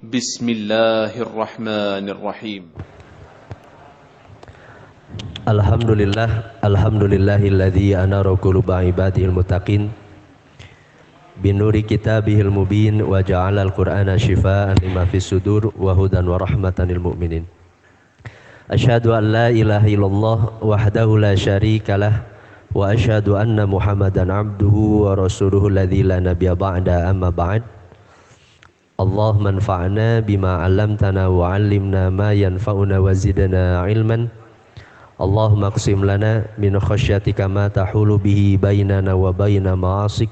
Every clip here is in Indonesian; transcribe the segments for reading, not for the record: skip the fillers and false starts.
بسم الله الرحمن الرحيم Alhamdulillahilladzi anara quluba ibadihil muttaqin binuri kitabihil mubin wa ja'alal qur'ana shifaa'an lima fis sudur wa hudan wa rahmatan lil mu'minin. Asyhadu an la ilaha illallah wahdahu la syarikalah wa asyhadu anna Muhammadan abduhu wa rasuluhu alladzi la nabiyya ba'da, amma ba'd. Allahumma anfa'na bima 'allamtana wa 'allimna ma yanfa'una wa zidna 'ilman. Allahumma qsim lana min khasyatika ma tahulu bihi bainana wa baina ma'asik.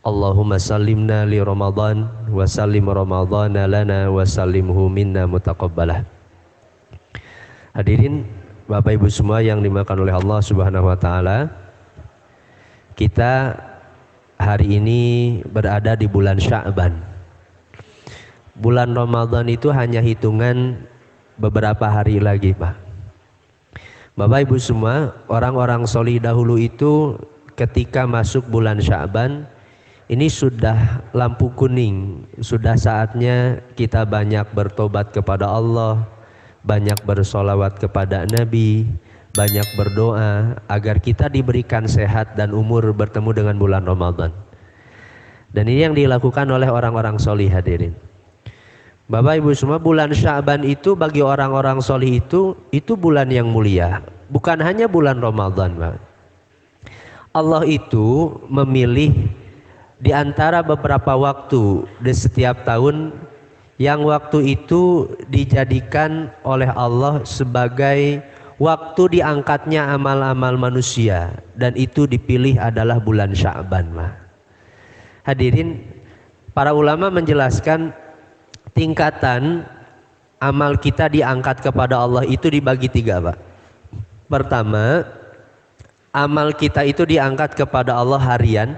Allahumma sallimna li Ramadan wa sallim Ramadana lana wa sallimhu minna mutaqabbalah. Hadirin Bapak Ibu semua yang dimuliakan oleh Allah Subhanahu wa taala, kita hari ini berada di bulan Sya'ban. Bulan Ramadan itu hanya hitungan beberapa hari lagi, Pak. Bapak Ibu semua, orang-orang solih dahulu itu ketika masuk bulan Sya'ban ini sudah lampu kuning, sudah saatnya kita banyak bertobat kepada Allah, banyak bersolawat kepada Nabi, banyak berdoa agar kita diberikan sehat dan umur bertemu dengan bulan Ramadan. Dan ini yang dilakukan oleh orang-orang solih, hadirin. Bapak Ibu semua, bulan Sya'ban itu bagi orang-orang solih itu bulan yang mulia. Bukan hanya bulan Ramadan, Pak. Allah itu memilih di antara beberapa waktu di setiap tahun yang waktu itu dijadikan oleh Allah sebagai waktu diangkatnya amal-amal manusia, dan itu dipilih adalah bulan Sya'ban, Pak. Hadirin, para ulama menjelaskan tingkatan amal kita diangkat kepada Allah itu dibagi tiga, Pak. Pertama, amal kita itu diangkat kepada Allah harian.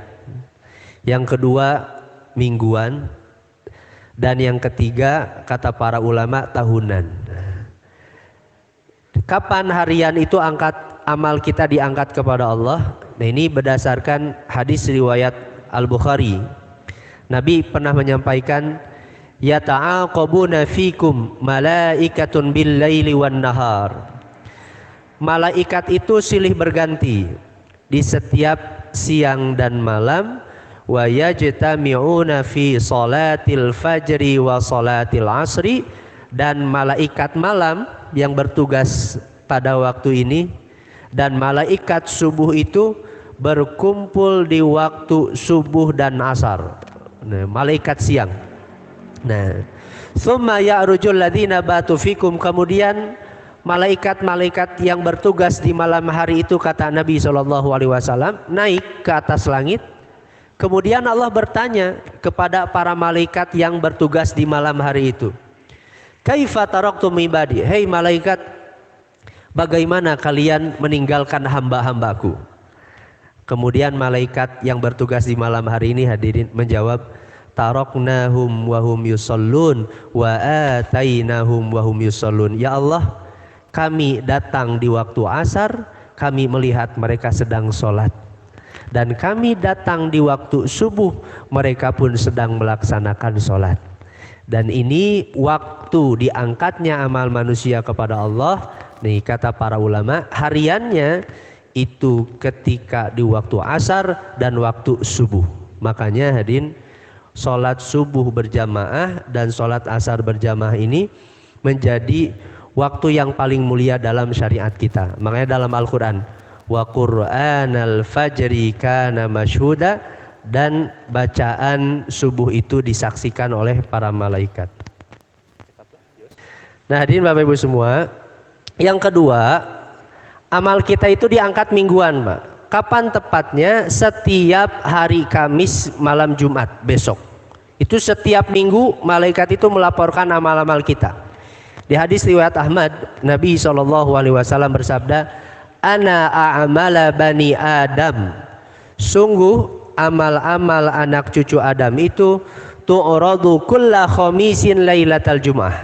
Yang kedua, mingguan. Dan yang ketiga, kata para ulama, tahunan. Kapan harian itu amal kita diangkat kepada Allah? Nah, ini berdasarkan hadis riwayat Al-Bukhari. Nabi pernah menyampaikan, yata'aqabuna fikum malaikatun bil laili wan nahar. Malaikat itu silih berganti di setiap siang dan malam. Wa yajtami'una fi salatil fajri wa salatil asri. Dan malaikat malam yang bertugas pada waktu ini dan malaikat subuh itu berkumpul di waktu subuh dan asar. Nah, malaikat siang. Nah, summa ya'rujul ladzina batu fikum, kemudian malaikat-malaikat yang bertugas di malam hari itu, kata Nabi SAW, naik ke atas langit. Kemudian Allah bertanya kepada para malaikat yang bertugas di malam hari itu, kaifa taraktum ibadi, hei malaikat, bagaimana kalian meninggalkan hamba-hambaku? Kemudian malaikat yang bertugas di malam hari ini, hadirin, menjawab, taraknahum wa hum yusallun wa atainahum wa hum yusallun. Ya Allah, kami datang di waktu asar, kami melihat mereka sedang sholat. Dan kami datang di waktu subuh, mereka pun sedang melaksanakan sholat. Dan ini waktu diangkatnya amal manusia kepada Allah. Nih, kata para ulama, hariannya itu ketika di waktu asar dan waktu subuh. Makanya hadirin, sholat subuh berjamaah dan sholat asar berjamaah ini menjadi waktu yang paling mulia dalam syariat kita. Makanya dalam Al-Quran, wa qur'anal fajri kana masyhuda, dan bacaan subuh itu disaksikan oleh para malaikat. Nah, hadirin Bapak Ibu semua, yang kedua, amal kita itu diangkat mingguan, Pak. Kapan tepatnya? Setiap hari Kamis malam Jumat besok. Itu setiap minggu malaikat itu melaporkan amal-amal kita. Di hadis riwayat Ahmad, Nabi SAW bersabda, ana a'mala bani Adam, sungguh amal-amal anak cucu Adam itu tu'radu kulla khamisin lailatal jum'ah.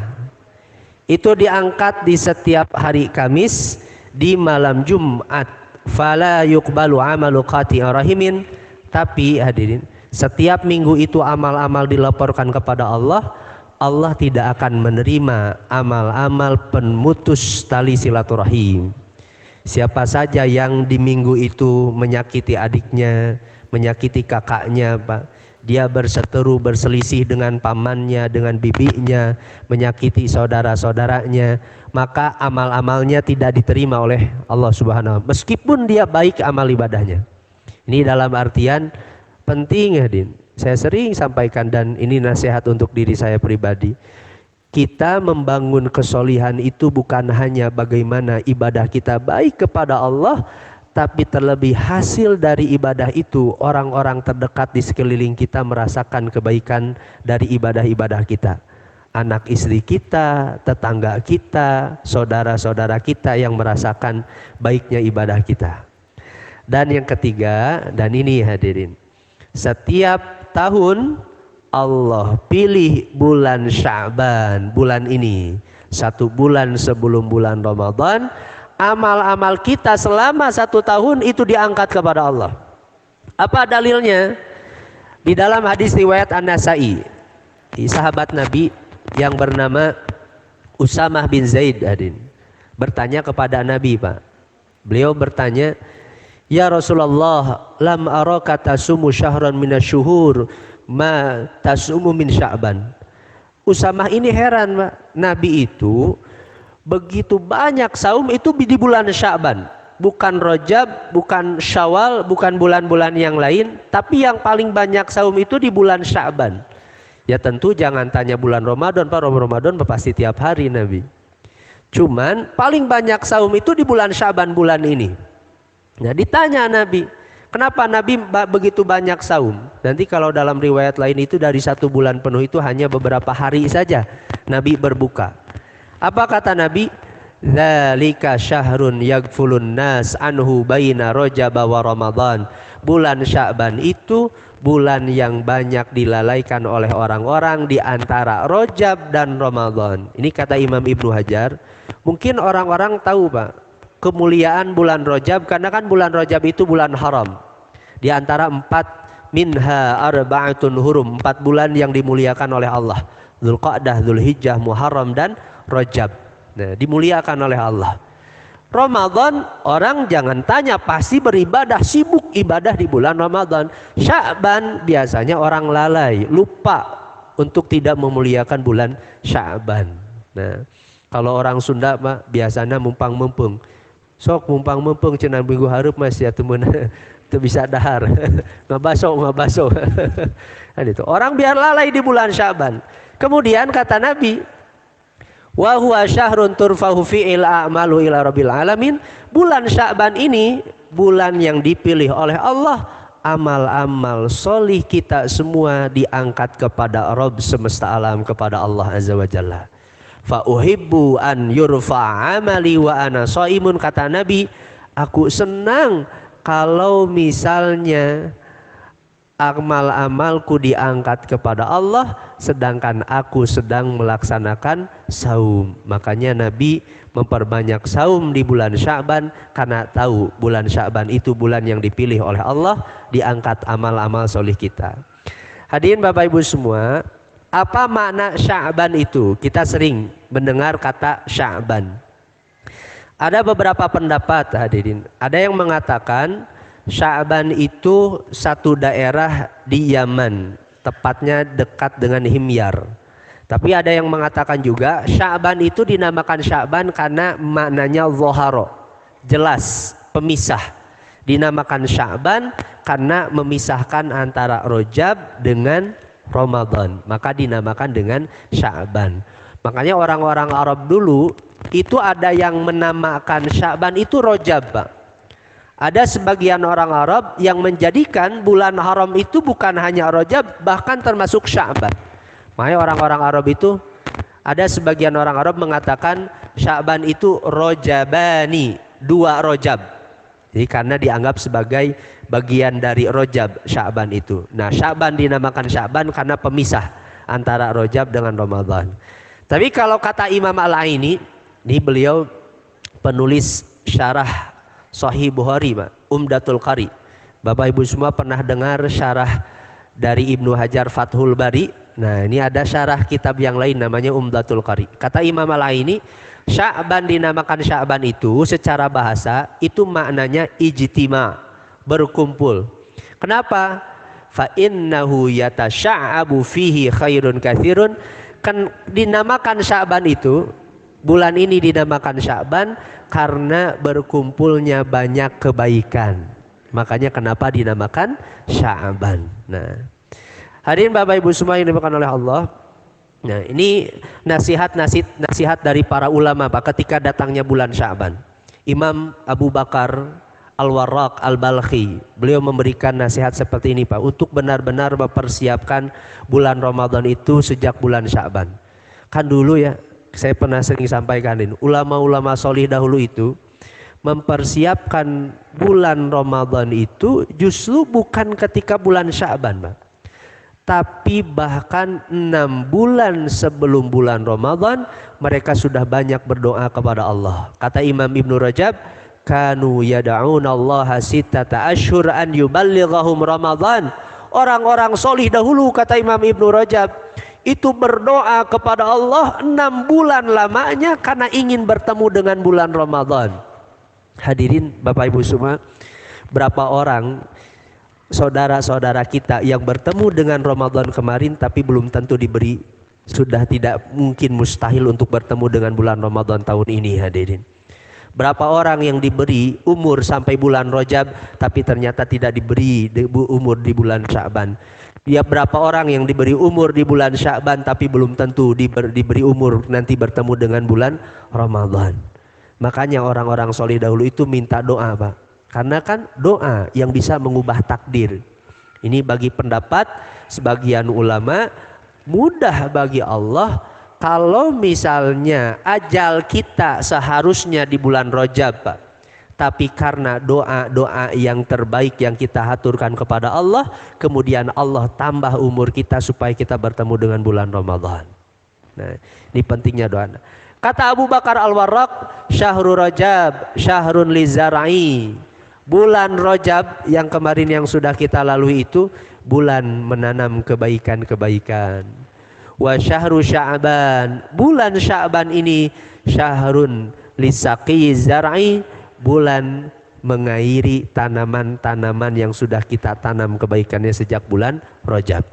Itu diangkat di setiap hari Kamis di malam Jumat. Fala yuqbalu amalu qati'ir rahimin, tapi hadirin, setiap minggu itu amal-amal dilaporkan kepada Allah Allah tidak akan menerima amal-amal pemutus tali silaturahim. Siapa saja yang di minggu itu menyakiti adiknya, menyakiti kakaknya, Pak, dia berseteru berselisih dengan pamannya, dengan bibinya, menyakiti saudara-saudaranya, maka amal-amalnya tidak diterima oleh Allah Subhanahu wa Ta'ala, meskipun dia baik amal ibadahnya. Ini dalam artian penting ya, Din. Saya sering sampaikan dan ini nasihat untuk diri saya pribadi. Kita membangun kesolihan itu bukan hanya bagaimana ibadah kita baik kepada Allah, tapi terlebih hasil dari ibadah itu orang-orang terdekat di sekeliling kita merasakan kebaikan dari ibadah-ibadah kita. Anak istri kita, tetangga kita, saudara-saudara kita yang merasakan baiknya ibadah kita. Dan yang ketiga, dan ini hadirin, setiap tahun Allah pilih bulan Sya'ban, bulan ini 1 bulan sebelum bulan Ramadan, amal-amal kita selama 1 tahun itu diangkat kepada Allah. Apa dalilnya? Di dalam hadis riwayat An-Nasa'i, sahabat Nabi yang bernama Usamah bin Zaid bertanya kepada Nabi, Pak. Beliau bertanya, "Ya Rasulullah, lam araka tasumu syahran minasyuhur ma tasumu min Sya'ban." Usamah ini heran, Pak. Nabi itu begitu banyak saum itu di bulan Sya'ban, bukan Rajab, bukan Syawal, bukan bulan-bulan yang lain, tapi yang paling banyak saum itu di bulan Sya'ban. Ya tentu jangan tanya bulan Ramadan, Pak. Ramadan pasti tiap hari Nabi. Cuman paling banyak saum itu di bulan Sya'ban, bulan ini. Nah, ditanya Nabi, kenapa Nabi begitu banyak saum? Nanti kalau dalam riwayat lain itu dari 1 bulan penuh itu hanya beberapa hari saja Nabi berbuka. Apa kata Nabi? Dzalika syahrun yaghfulun nas anhu baina Rajab wa Ramadan. Bulan Sya'ban itu bulan yang banyak dilalaikan oleh orang-orang di antara Rajab dan Ramadan. Ini kata Imam Ibnu Hajar. Mungkin orang-orang tahu, Pak, kemuliaan bulan Rajab karena kan bulan Rajab itu bulan haram. Di antara 4 minha arba'atun hurum, 4 bulan yang dimuliakan oleh Allah. Dzulqa'dah, Dzulhijjah, Muharram dan Rajab. Nah, dimuliakan oleh Allah. Ramadan orang jangan tanya, pasti beribadah, sibuk ibadah di bulan Ramadan. Sya'ban biasanya orang lalai, lupa untuk tidak memuliakan bulan Sya'ban. Nah, kalau orang Sunda, Pak, biasanya mumpang-mumpung. Sok mumpang-mumpung cenah minggu hareup mas ya temen teu bisa dahar. Ngabaso. Kan itu. Orang biar lalai di bulan Sya'ban. Kemudian kata Nabi, wa huwa syahrun turfahu fi'il a'malu ila rabbil alamin. Bulan Sya'ban ini bulan yang dipilih oleh Allah, amal-amal solih kita semua diangkat kepada Rabb semesta alam, kepada Allah Azza wa Jalla. Fa uhibbu an yurfa amali wa ana shaimun, kata Nabi, aku senang kalau misalnya amal-amalku diangkat kepada Allah sedangkan aku sedang melaksanakan saum. Makanya Nabi memperbanyak saum di bulan Sya'ban karena tahu bulan Sya'ban itu bulan yang dipilih oleh Allah, diangkat amal-amal solih kita. Hadirin Bapak Ibu semua, apa makna Sya'ban itu? Kita sering mendengar kata Sya'ban. Ada beberapa pendapat hadirin. Ada yang mengatakan Sya'ban itu satu daerah di Yaman, tepatnya dekat dengan Himyar. Tapi ada yang mengatakan juga Sya'ban itu dinamakan Sya'ban karena maknanya zahara, jelas, pemisah. Dinamakan Sya'ban karena memisahkan antara Rajab dengan Ramadan, maka dinamakan dengan Sya'ban. Makanya orang-orang Arab dulu itu ada yang menamakan Sya'ban itu Rajab, Pak. Ada sebagian orang Arab yang menjadikan bulan haram itu bukan hanya Rajab, bahkan termasuk Sya'ban. Makanya orang-orang Arab itu, ada sebagian orang Arab mengatakan Sya'ban itu Rajabani, 2 Rajab. Jadi karena dianggap sebagai bagian dari Rajab Sya'ban itu. Nah, Sya'ban dinamakan Sya'ban karena pemisah antara Rajab dengan Ramadan. Tapi kalau kata Imam Al-Aini, ini beliau penulis syarah Sahih Bukhari, Umdatul Qari. Bapak Ibu semua pernah dengar syarah dari Ibnu Hajar Fathul Bari? Nah, ini ada syarah kitab yang lain namanya Umdatul Qari. Kata Imam Al-Aini, Sya'ban dinamakan Sya'ban itu secara bahasa itu maknanya ijtima, berkumpul. Kenapa? Fa innahu yatasya'abu fihi khairun katsirun. Kan dinamakan Sya'ban itu, bulan ini dinamakan Sya'ban karena berkumpulnya banyak kebaikan. Makanya kenapa dinamakan Sya'ban. Nah, hadirin Bapak Ibu semua yang dimuliakan oleh Allah. Nah, ini nasihat dari para ulama Pak ketika datangnya bulan Sya'ban. Imam Abu Bakar Al-Warraq Al-Balkhi, beliau memberikan nasihat seperti ini Pak, untuk benar-benar mempersiapkan bulan Ramadan itu sejak bulan Sya'ban. Kan dulu ya, saya pernah sering sampaikan ini, ulama-ulama solih dahulu itu mempersiapkan bulan Ramadan itu justru bukan ketika bulan Sya'ban Pak, tapi bahkan 6 bulan sebelum bulan Ramadan mereka sudah banyak berdoa kepada Allah. Kata Imam Ibnu Rajab, kanu yada'unallaha sittata asyhur an yuballighahum Ramadan. Orang-orang solih dahulu, kata Imam Ibnu Rajab, itu berdoa kepada Allah 6 bulan lamanya karena ingin bertemu dengan bulan Ramadan. Hadirin Bapak Ibu semua, berapa orang saudara-saudara kita yang bertemu dengan Ramadan kemarin tapi belum tentu diberi, sudah tidak mungkin, mustahil untuk bertemu dengan bulan Ramadan tahun ini. Hadirin, berapa orang yang diberi umur sampai bulan Rajab tapi ternyata tidak diberi umur di bulan Sya'ban. Ya, berapa orang yang diberi umur di bulan Sya'ban tapi belum tentu diberi umur nanti bertemu dengan bulan Ramadan. Makanya orang-orang soleh dahulu itu minta doa Pak, karena kan doa yang bisa mengubah takdir. Ini bagi pendapat sebagian ulama, mudah bagi Allah kalau misalnya ajal kita seharusnya di bulan Rajab Pak, tapi karena doa-doa yang terbaik yang kita haturkan kepada Allah, kemudian Allah tambah umur kita supaya kita bertemu dengan bulan Ramadan. Nah, ini pentingnya doa. Kata Abu Bakar Al-Warraq, syahrul Rajab syahrun lizar'i. Bulan Rajab yang kemarin yang sudah kita lalui itu bulan menanam kebaikan-kebaikan. Wa syahru Sya'ban, bulan Sya'ban ini syahrun lisaqi zar'i, bulan mengairi tanaman-tanaman yang sudah kita tanam kebaikannya sejak bulan Rajab.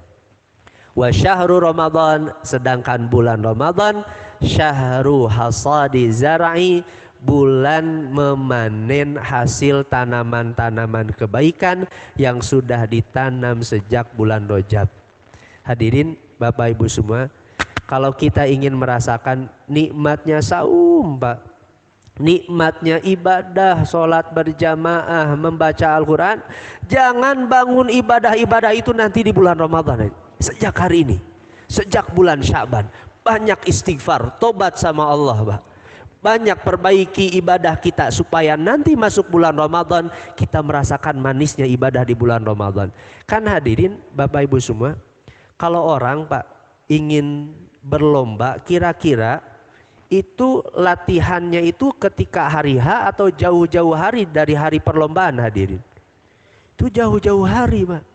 Wa syahru Ramadan, sedangkan bulan Ramadan syahru hasadi zar'i, bulan memanen hasil tanaman-tanaman kebaikan yang sudah ditanam sejak bulan Rajab. Hadirin Bapak Ibu semua, kalau kita ingin merasakan nikmatnya saum Pak, nikmatnya ibadah, sholat berjamaah, membaca Al-Quran, jangan bangun ibadah-ibadah itu nanti di bulan Ramadan. Sejak hari ini, sejak bulan Sya'ban, banyak istighfar, tobat sama Allah Pak, banyak perbaiki ibadah kita supaya nanti masuk bulan Ramadan kita merasakan manisnya ibadah di bulan Ramadan. Kan hadirin Bapak Ibu semua, kalau orang Pak ingin berlomba, kira-kira itu latihannya itu ketika hari H atau jauh-jauh hari dari hari perlombaan hadirin? Itu jauh-jauh hari Pak.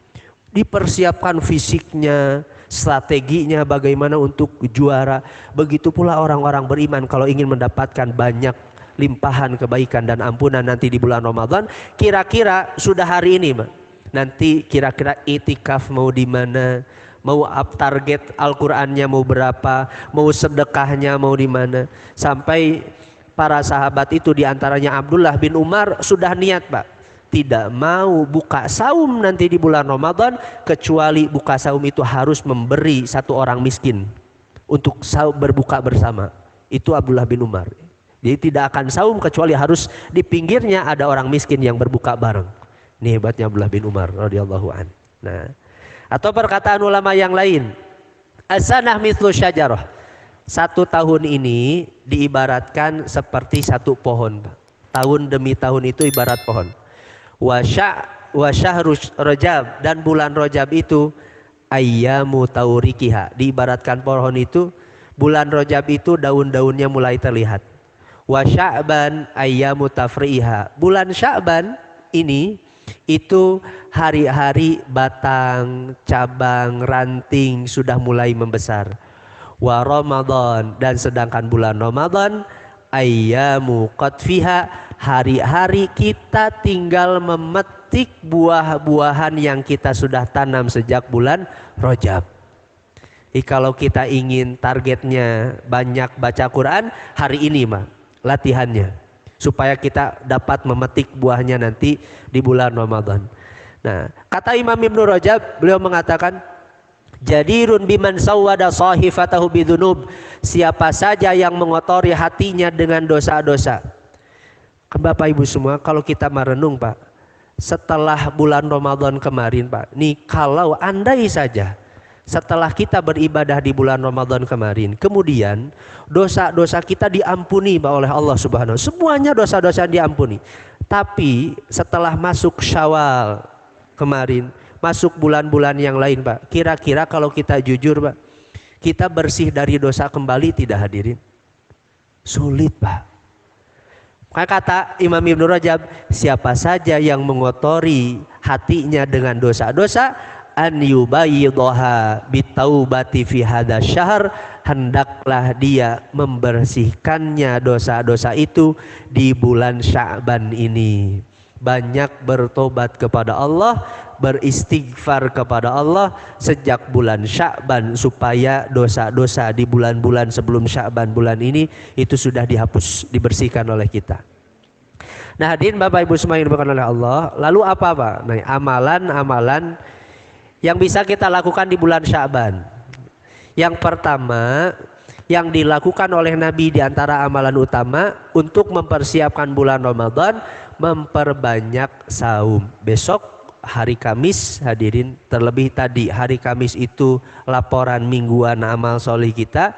Dipersiapkan fisiknya, strateginya bagaimana untuk juara. Begitu pula orang-orang beriman kalau ingin mendapatkan banyak limpahan kebaikan dan ampunan nanti di bulan Ramadan, kira-kira sudah hari ini Pak, nanti kira-kira itikaf mau di mana, mau target Al-Qur'annya mau berapa, mau sedekahnya mau di mana. Sampai para sahabat itu diantaranya Abdullah bin Umar sudah niat Pak, tidak mau buka saum nanti di bulan Ramadan kecuali buka saum itu harus memberi satu orang miskin untuk saum berbuka bersama. Itu Abdullah bin Umar. Jadi tidak akan saum kecuali harus di pinggirnya ada orang miskin yang berbuka bareng. Ini hebatnya Abdullah bin Umar radhiyallahu an. Nah, atau perkataan ulama yang lain, as-sanah mithlu syajarah. 1 tahun ini diibaratkan seperti satu pohon. Tahun demi tahun itu ibarat pohon. Wa syahru Rajab, dan bulan Rajab itu ayyamu taurikiha, diibaratkan pohon itu, bulan Rajab itu daun-daunnya mulai terlihat. Wa Sya'ban ayyamu tafri'iha, bulan Sya'ban ini itu hari-hari batang, cabang, ranting sudah mulai membesar. Wa Ramadan, dan sedangkan bulan Ramadan ayyamu qatfiha, hari-hari kita tinggal memetik buah-buahan yang kita sudah tanam sejak bulan Rajab. Kalau kita ingin targetnya banyak baca Quran, hari ini mah latihannya, supaya kita dapat memetik buahnya nanti di bulan Ramadan. Nah, kata Imam Ibnu Rajab, beliau mengatakan, jadirun biman sawwada sahifatahu bidzunub, siapa saja yang mengotori hatinya dengan dosa-dosa. Kan Bapak Ibu semua, kalau kita merenung Pak, setelah bulan Ramadan kemarin Pak, nih kalau andai saja setelah kita beribadah di bulan Ramadan kemarin, kemudian dosa-dosa kita diampuni oleh Allah Subhanahu, semuanya dosa-dosa diampuni. Tapi setelah masuk Syawal kemarin, masuk bulan-bulan yang lain Pak, kira-kira kalau kita jujur Pak, kita bersih dari dosa kembali tidak hadirin? Sulit Pak. Maka kata Imam Ibnu Rajab, siapa saja yang mengotori hatinya dengan dosa-dosa, an yubayyidaha bitaubati fi hadza syahr, hendaklah dia membersihkannya dosa-dosa itu di bulan Sya'ban ini. Banyak bertobat kepada Allah, beristighfar kepada Allah sejak bulan Sya'ban, supaya dosa-dosa di bulan-bulan sebelum Sya'ban bulan ini itu sudah dihapus, dibersihkan oleh kita. Nah hadirin Bapak Ibu semua yang dimuliakan oleh Allah, lalu apa Pak? Nah, amalan-amalan yang bisa kita lakukan di bulan Sya'ban. Yang pertama yang dilakukan oleh Nabi di antara amalan utama untuk mempersiapkan bulan Ramadan, memperbanyak saum. Besok hari Kamis hadirin, terlebih tadi hari Kamis itu laporan mingguan amal solih kita,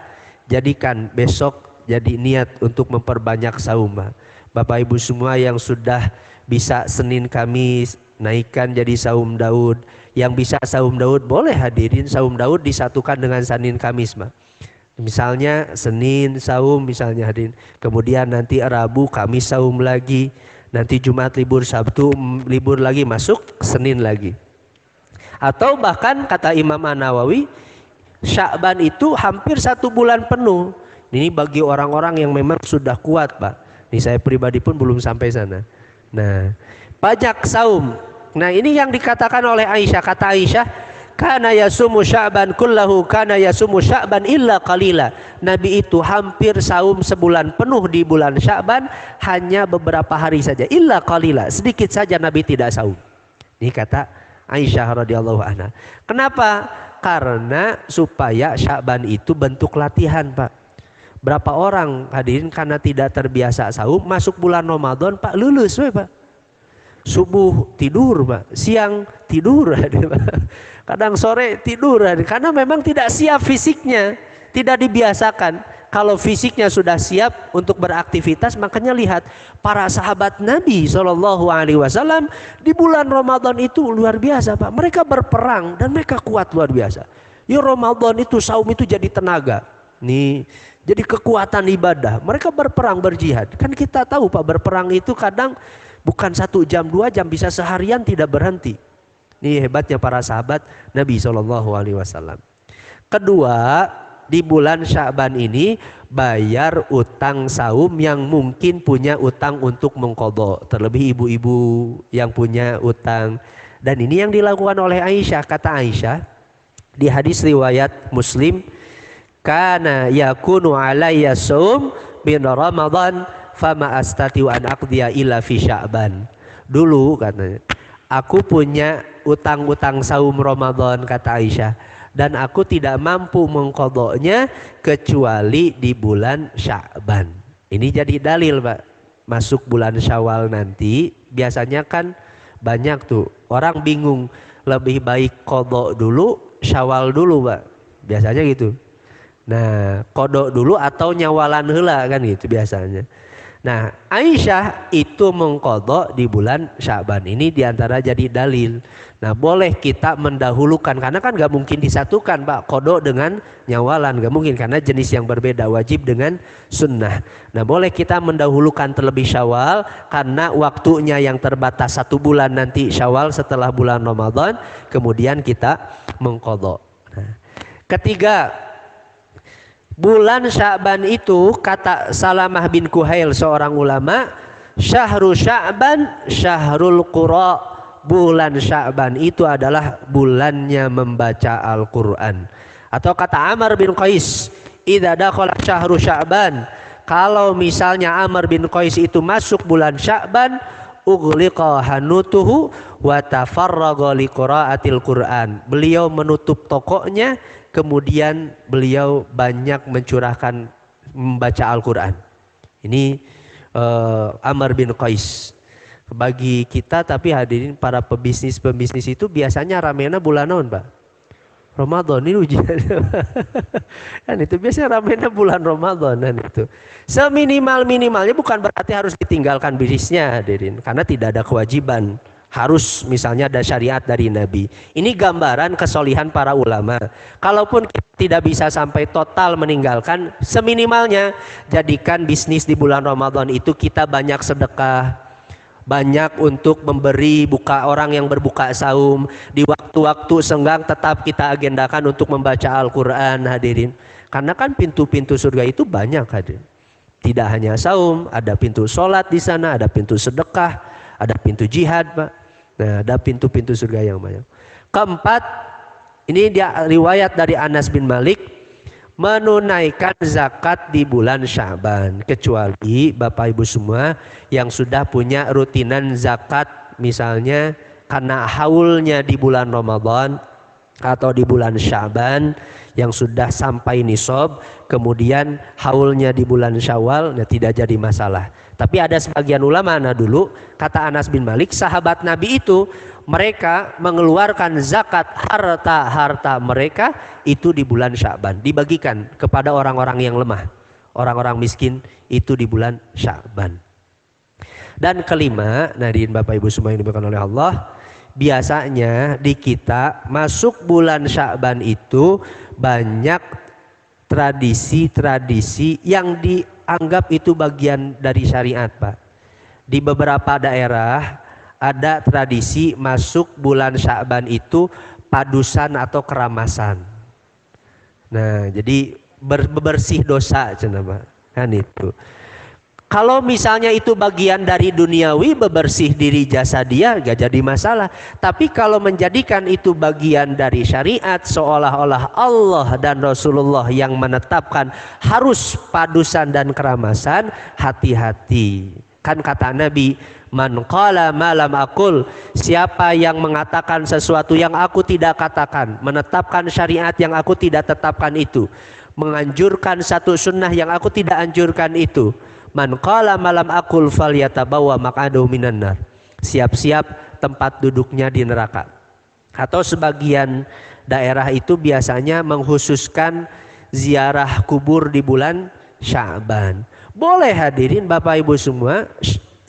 jadikan besok jadi niat untuk memperbanyak saum. Bapak Ibu semua yang sudah bisa Senin Kamis, naikkan jadi saum Daud. Yang bisa saum Daud boleh hadirin saum Daud disatukan dengan Senin Kamis mah. Misalnya Senin saum misalnya hadirin, kemudian nanti Rabu Kamis saum lagi, nanti Jumat libur, Sabtu libur lagi, masuk Senin lagi. Atau bahkan kata Imam An-Nawawi, Sya'ban itu hampir 1 bulan penuh. Ini bagi orang-orang yang memang sudah kuat Pak. Ini saya pribadi pun belum sampai sana. Nah, pajak saum. Nah, ini yang dikatakan oleh Aisyah. Kata Aisyah, kana yasumu Sya'ban kullahu, kana yasumu Sya'ban illa qalila. Nabi itu hampir saum sebulan penuh di bulan Sya'ban, hanya beberapa hari saja. Illa qalila, sedikit saja Nabi tidak saum. Ini kata Aisyah radhiyallahu anha. Kenapa? Karena supaya Sya'ban itu bentuk latihan Pak. Berapa orang hadirin karena tidak terbiasa saum, masuk bulan Ramadan Pak lulus Pak. Subuh tidur Pak, siang tidur, kadang sore tidur, karena memang tidak siap fisiknya, tidak dibiasakan. Kalau fisiknya sudah siap untuk beraktivitas, makanya lihat para sahabat Nabi SAW di bulan Ramadan itu luar biasa Pak. Mereka berperang dan mereka kuat luar biasa. Ya Ramadan itu saum itu jadi tenaga. Nih, jadi kekuatan ibadah. Mereka berperang, berjihad. Kan kita tahu Pak, berperang itu kadang bukan 1 jam 2 jam, bisa seharian tidak berhenti. Ini hebatnya para sahabat Nabi SAW. Kedua, di bulan Sya'ban ini bayar utang saum yang mungkin punya utang untuk mengqadha. Terlebih ibu-ibu yang punya utang. Dan ini yang dilakukan oleh Aisyah. Kata Aisyah di hadis riwayat Muslim, kana yakunu alayya saum min Ramadan fama astatiu an aqdiya illa fi Sya'ban. Dulu katanya, aku punya utang-utang saum Ramadan kata Aisyah, dan aku tidak mampu mengqadhanya kecuali di bulan Sya'ban. Ini jadi dalil Pak. Masuk bulan Syawal nanti biasanya kan banyak tuh orang bingung, lebih baik qadha dulu, Syawal dulu Pak. Biasanya gitu. Nah, kodok dulu atau nyawalan heula kan gitu biasanya. Nah, Aisyah itu mengqadha di bulan Sya'ban. Ini diantara jadi dalil. Nah, boleh kita mendahulukan karena kan nggak mungkin disatukan, Pak, qadha dengan nyawalan, nggak mungkin karena jenis yang berbeda, wajib dengan sunnah. Nah, boleh kita mendahulukan terlebih Syawal karena waktunya yang terbatas 1 bulan nanti Syawal setelah bulan Ramadan, kemudian kita mengqadha. Nah, ketiga, bulan Sya'ban itu kata Salamah bin Kuhail seorang ulama, syahru Sya'ban syahrul qura. Bulan Sya'ban itu adalah bulannya membaca Al-Qur'an. Atau kata Amr bin Qais, idza dakhala syahru Sya'ban, kalau misalnya Amr bin Qais itu masuk bulan Sya'ban, ughliqa hanutuhu wa tafarraga liqiraatil Qur'an. Beliau menutup tokonya, kemudian beliau banyak mencurahkan membaca Al-Quran. Ini Amr bin Qais. Bagi kita, tapi hadirin para pebisnis itu biasanya ramena bulan naon, Pak? Ramadan ini ujian. Kan itu biasanya ramena bulan Ramadan kan itu. Seminimal-minimalnya bukan berarti harus ditinggalkan bisnisnya, hadirin, karena tidak ada kewajiban. Harus misalnya ada syariat dari Nabi. Ini gambaran kesolihan para ulama. Kalaupun kita tidak bisa sampai total meninggalkan, seminimalnya jadikan bisnis di bulan Ramadan itu kita banyak sedekah, banyak untuk memberi, buka orang yang berbuka saum. Di waktu-waktu senggang tetap kita agendakan untuk membaca Al-Quran, hadirin. Karena kan pintu-pintu surga itu banyak, hadirin. Tidak hanya saum, ada pintu sholat di sana, ada pintu sedekah, ada pintu jihad, Pak. Nah, ada pintu-pintu surga yang banyak. Keempat, ini dia riwayat dari Anas bin Malik, menunaikan zakat di bulan Sya'ban, kecuali Bapak Ibu semua yang sudah punya rutinan zakat, misalnya karena haulnya di bulan Ramadan atau di bulan Sya'ban yang sudah sampai nisab, kemudian haulnya di bulan Syawal, nah tidak jadi masalah. Tapi ada sebagian ulama, nah dulu kata Anas bin Malik, sahabat Nabi itu mereka mengeluarkan zakat harta mereka itu di bulan Sya'ban, dibagikan kepada orang-orang yang lemah, orang-orang miskin itu di bulan Sya'ban. Dan kelima, nadiin Bapak Ibu semua yang dimuliakan oleh Allah, biasanya di kita masuk bulan Sya'ban itu banyak tradisi-tradisi yang dianggap itu bagian dari syariat, Pak. Di beberapa daerah ada tradisi masuk bulan Sya'ban itu padusan atau keramasan. Nah, jadi bersih dosa, cenah, kan itu. Kalau misalnya itu bagian dari duniawi, bebersih diri jasa dia, gak jadi masalah. Tapi kalau menjadikan itu bagian dari syariat, seolah-olah Allah dan Rasulullah yang menetapkan harus padusan dan keramasan, hati-hati. Kan kata Nabi, man qala ma lam aqul, siapa yang mengatakan sesuatu yang aku tidak katakan, menetapkan syariat yang aku tidak tetapkan itu, menganjurkan satu sunnah yang aku tidak anjurkan itu, man qala malam akul falyatabawa maq'adahu minan nar, siap-siap tempat duduknya di neraka. Atau sebagian daerah itu biasanya mengkhususkan ziarah kubur di bulan Sya'ban. Boleh hadirin Bapak Ibu semua,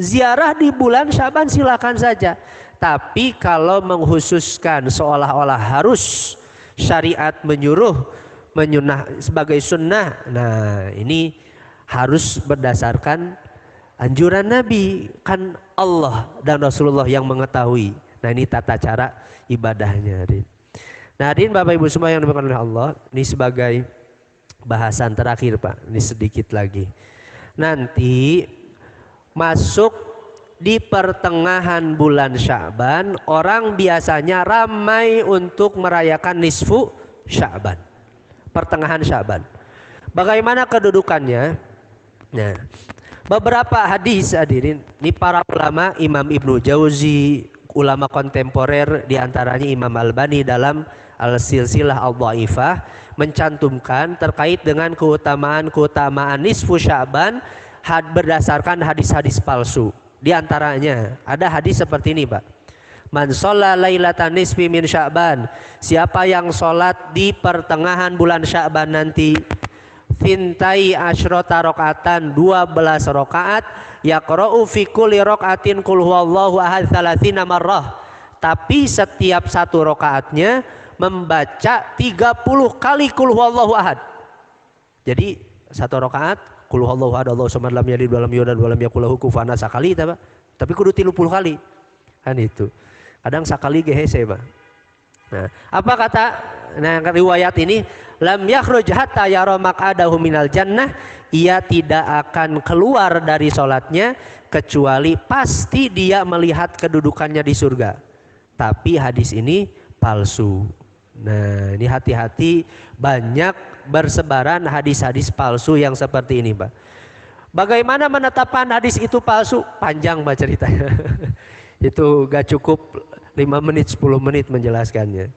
ziarah di bulan Sya'ban silakan saja. Tapi kalau mengkhususkan seolah-olah harus syariat menyunnah sebagai sunnah, nah ini harus berdasarkan anjuran Nabi, kan Allah dan Rasulullah yang mengetahui. Nah, ini tata cara ibadahnya. Nah, hadirin Bapak Ibu semua yang dimuliakan oleh Allah, ini sebagai bahasan terakhir, Pak. Ini sedikit lagi. Nanti masuk di pertengahan bulan Sya'ban, orang biasanya ramai untuk merayakan nisfu Sya'ban, pertengahan Sya'ban. Bagaimana kedudukannya? Nah, beberapa hadis, hadirin, ini para ulama, Imam Ibnu Jauzi, ulama kontemporer, diantaranya Imam Albani dalam Al-Silsilah Al-Dhaifah, mencantumkan terkait dengan keutamaan nisfu Sya'ban berdasarkan hadis-hadis palsu. Di antaranya ada hadis seperti ini, Pak. Man sholla lailatan nisfi min Sya'ban, siapa yang sholat di pertengahan bulan Sya'ban nanti, Thintai asyrota rakaatan, 12 rakaat, yaqra'u fi kulli rakaatin qul huwallahu ahad 30 marrah. Tapi setiap satu rakaatnya membaca 30 kali qul huwallahu ahad. Jadi satu rakaat qul huwallahu ahad Allahu samad lam yalid walam yulad walam yakul lahu kufuwan ahad sakali eta, tapi kudu 30 kali. Kan itu. Kadang sakali ge hese, Pak. Nah, apa kata riwayat ini? Lam yakhruj hatta yara maq'adahu minal jannah, ia tidak akan keluar dari salatnya kecuali pasti dia melihat kedudukannya di surga. Tapi hadis ini palsu. Nah, ini hati-hati, banyak bersebaran hadis-hadis palsu yang seperti ini, Pak. Bagaimana menetapkan hadis itu palsu? Panjang, Pak, ceritanya. Itu gak cukup 5 menit 10 menit menjelaskannya.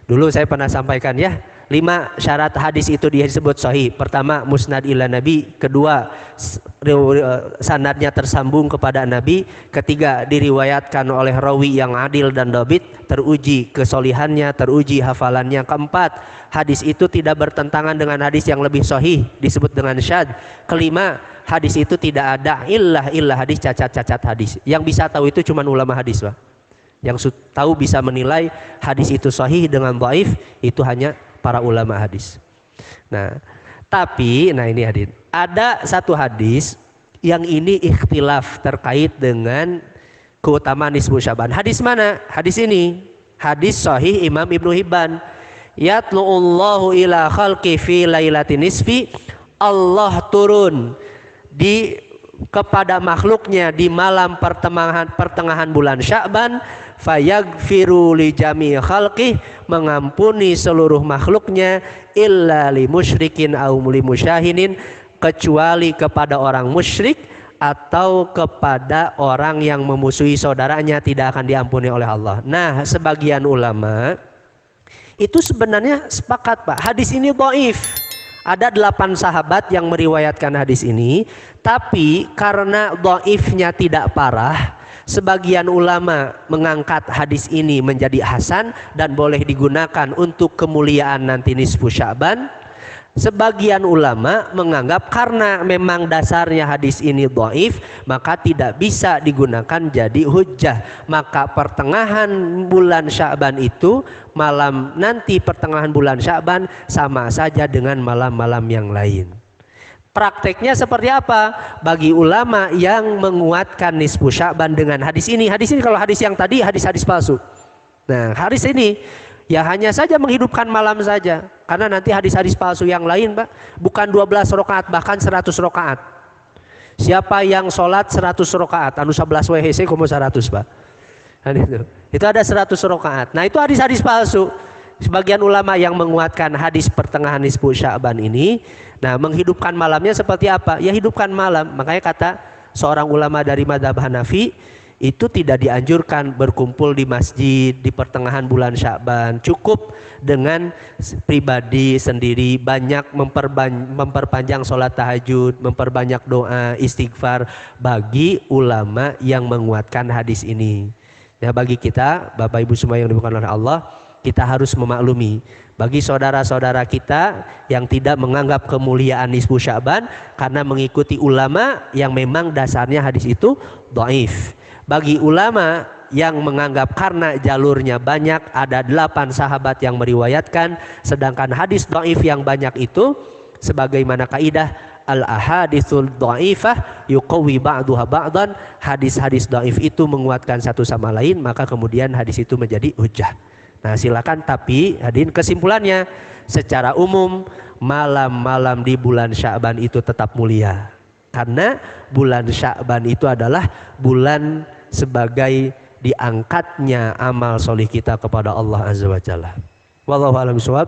Dulu saya pernah sampaikan ya, 5 syarat hadis itu disebut sahih. Pertama, musnad ila nabi. Kedua, sanadnya tersambung kepada nabi. Ketiga, diriwayatkan oleh rawi yang adil dan dhabit, teruji kesolihannya, teruji hafalannya. Keempat, hadis itu tidak bertentangan dengan hadis yang lebih sahih, disebut dengan syadz. Kelima, hadis itu tidak ada illah hadis, cacat hadis. Yang bisa tahu itu cuma ulama hadis, Pak. Yang tahu bisa menilai hadis itu sahih dengan dhaif itu hanya para ulama hadis. Nah, tapi ini hadis. Ada satu hadis yang ini ikhtilaf terkait dengan keutamaan nisfu Sya'ban. Hadis mana? Hadis ini. Hadis sahih Imam Ibnu Hibban. Yatlu'ullahu ila khalqi fi lailatin nisfi. Allah turun kepada makhluknya di malam pertengahan bulan Sya'ban, fayaghfiru li jami'i khalqih, mengampuni seluruh makhluknya, illa li musyrikin aw li musyahinin, kecuali kepada orang musyrik atau kepada orang yang memusuhi saudaranya tidak akan diampuni oleh Allah. Nah, sebagian ulama itu sebenarnya sepakat, Pak, hadis ini dhaif. Ada 8 sahabat yang meriwayatkan hadis ini, tapi karena dhaifnya tidak parah, sebagian ulama mengangkat hadis ini menjadi hasan dan boleh digunakan untuk kemuliaan nanti nisfu Sya'ban. Sebagian ulama menganggap karena memang dasarnya hadis ini dhaif, maka tidak bisa digunakan jadi hujjah. Maka pertengahan bulan Sya'ban itu, malam nanti pertengahan bulan Sya'ban sama saja dengan malam-malam yang lain. Prakteknya seperti apa? Bagi ulama yang menguatkan nisfu Sya'ban dengan hadis ini kalau hadis yang tadi hadis-hadis palsu. Nah, hadis ini ya hanya saja menghidupkan malam saja. Karena nanti hadis-hadis palsu yang lain, Pak, bukan 12 rakaat, bahkan 100 rakaat. Siapa yang sholat 100 rakaat, anu 11 WHC komo 100, Pak. Dan itu ada 100 rakaat. Nah, itu hadis-hadis palsu. Sebagian ulama yang menguatkan hadis pertengahan nisfu Sya'ban ini, nah, menghidupkan malamnya seperti apa? Ya hidupkan malam. Makanya kata seorang ulama dari mazhab Hanafi, itu tidak dianjurkan berkumpul di masjid di pertengahan bulan Sya'ban. Cukup dengan pribadi sendiri, banyak memperpanjang sholat tahajud, memperbanyak doa, istighfar, bagi ulama yang menguatkan hadis ini. Ya, bagi kita, Bapak Ibu semua yang dimuliakan oleh Allah, kita harus memaklumi bagi saudara-saudara kita yang tidak menganggap kemuliaan nisfu Sya'ban karena mengikuti ulama yang memang dasarnya hadis itu dhaif. Bagi ulama yang menganggap karena jalurnya banyak, ada 8 sahabat yang meriwayatkan, sedangkan hadis dhaif yang banyak itu sebagaimana kaidah al-ahaditsul dhaifah yuqawwi ba'duha ba'dan, hadis-hadis dhaif itu menguatkan satu sama lain, maka kemudian hadis itu menjadi hujjah. Nah, silakan. Tapi hadirin, kesimpulannya secara umum malam-malam di bulan Sya'ban itu tetap mulia. Karena bulan Sya'ban itu adalah bulan sebagai diangkatnya amal solih kita kepada Allah Azza wa Jalla. Wallahu a'lam bishawab.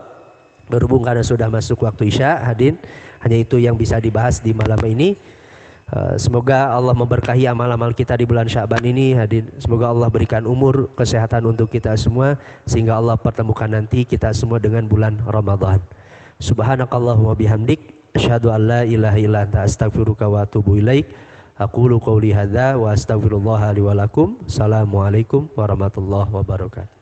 Berhubung karena sudah masuk waktu Isya, hadirin, hanya itu yang bisa dibahas di malam ini. Semoga Allah memberkahi amal-amal kita di bulan Sya'ban ini, hadirin. Semoga Allah berikan umur, kesehatan untuk kita semua, sehingga Allah pertemukan nanti kita semua dengan bulan Ramadan. Subhanakallahumma bihamdik, asyhadu an la ilaha illa anta, astaghfiruka wa atubu ilaik. Aqulu qouli hadza wa astaghfirullah li wa lakum. Assalamualaikum warahmatullahi wabarakatuh.